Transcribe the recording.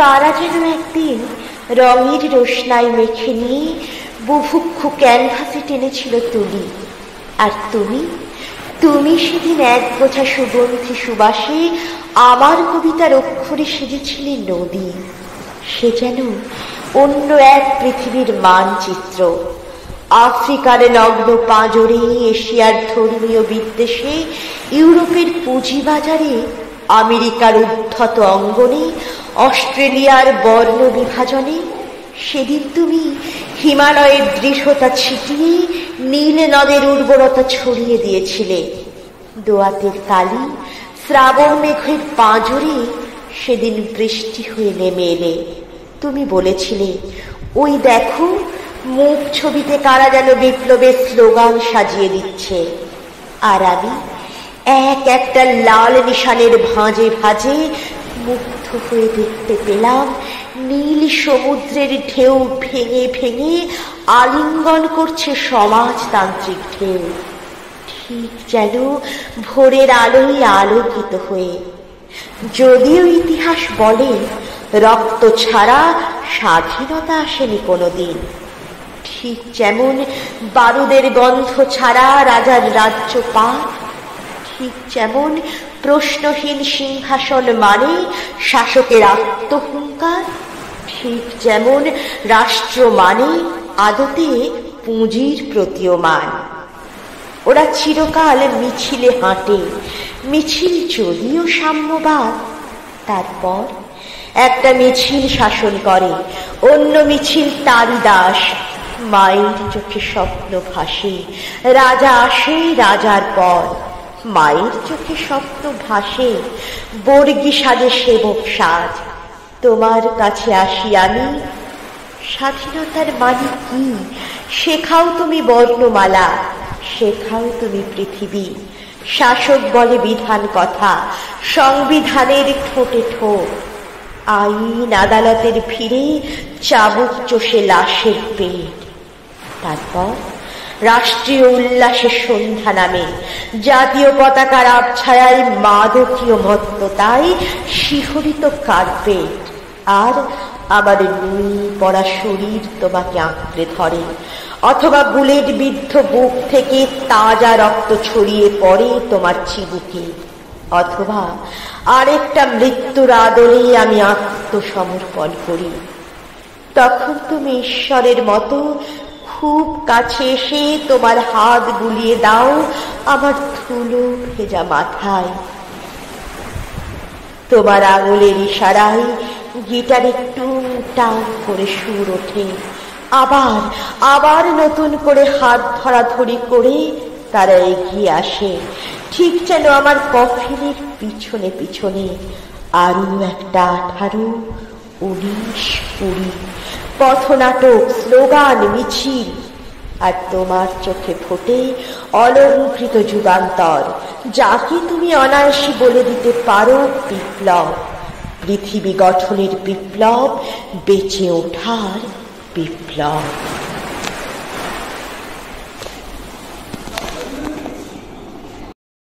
তারা যেন একদিন রঙের রোশনাই মেখে নিয়ে বুভুক্ষু ক্যানভাসে টেনেছিল তুলি, আর তুমি সেদিন এক বোঝা সুগন্ধি সুবাসে আমার কবিতার অক্ষরে সেজেছিলে নদী। সে যেন অন্য এক পৃথিবীর মানচিত্র। আফ্রিকার নগ্ন পাঁজরে, এশিয়ার ধর্মীয় বিদ্বেষে, ইউরোপের পুঁজিবাজারে, আমেরিকার উদ্ধত অঙ্গনে, অস্ট্রেলিয়ার বর্ণ বিভাজনে সেদিন তুমি হিমালয়ের দৃঢ়তা ছিটিয়ে নীল নদের উর্বরতা ছড়িয়ে দিয়েছিলে। দোয়াতের কালি শ্রাবণ মেঘের পাঁজরে সেদিন বৃষ্টি হয়ে নেমে এলে। তুমি বলেছিলে, ওই দেখো মুখ ছবিতে কারা যেন বিপ্লবের স্লোগান সাজিয়ে দিচ্ছে। আর আমি একটা লাল নিশানের ভাঁজে ভাঁজে মুগ্ধ হয়ে দেখতে পেলাম নীল সমুদ্রের ঢেউ ভেঙে ভেঙে আলিঙ্গন করছে সমাজতান্ত্রিক ঢেউ, ঠিক যেন ভোরের আলোয় আলোকিত হয়ে। যদিও ইতিহাস বলে রক্ত ছাড়া স্বাধীনতা আসেনি কোনোদিন, ঠিক যেমন বারুদের গন্ধ ছাড়া রাজার রাজ্যপাট, ঠিক যেমন প্রশ্নহীন সিংহাসন মানে শাসকের আত্মহুঙ্কার, ঠিক যেমন রাষ্ট্র মানে আদতে পুঁজির প্রতীয়মান। ওরা চিরকাল মিছিলে হাঁটে, মিছিল যদিও সাম্যবাদ, তারপর একটা মিছিল শাসন করে, অন্য মিছিল তারই দাস। মায়ের চোখে স্বপ্ন ভাসে, রাজা আসে রাজার পর। মায়ের চোখে স্বপ্ন ভাসে, বর্গী সাজে সেবক সাজ। তোমার কাছে আসি আমি, স্বাধীনতার মানে কি শেখাও তুমি বর্ণমালা, শেখাও তুমি পৃথিবী। শাসক বলে বিধান কথা, সংবিধানের ঠোঁটে ঠোঁট। আইন আদালতের ভিড়ে চাবুক চষে লাশের পেট। তারপর রাষ্ট্রীয় উল্লাসের সন্ধ্যা নামে, জাতীয় পতাকার আবছায়ায় মাদকীয় মত্ততায় শিহরিত কার্পেট। আর আমার নুই পড়া শরীর তোমাকে আঁকড়ে ধরে, অথবা বুলেট বিদ্ধ বুক থেকে তাজা রক্ত ছড়িয়ে পড়ে তোমার চিবুকে, অথবা আরেকটা মৃত্যুর আদরে আমি আত্মসমর্পণ করি। তখন তুমি ঈশ্বরের মতো খুব কাছে এসে তোমার হাত বুলিয়ে দাও আমার ধুলো ভেজা মাথায়। তোমার আঙুলের ইশারায় গিটারে টুং টাং করে সুর ওঠে। আবার নতুন করে হাত ধরাধরি করে তারা এগিয়ে আসে, ঠিক যেন আমার কফিনের পিছনে পিছনে। আরো একটা 18, 19, 20 পথনাটক, স্লোগান, মিছিল। আর তোমার চোখে ফোটে অলঙ্কৃত যুগান্তর, যাকে তুমি অনায়াসে বলে দিতে পারো বিপ্লব। পৃথিবী গঠনের বিপ্লব, বেঁচে ওঠার বিপ্লব।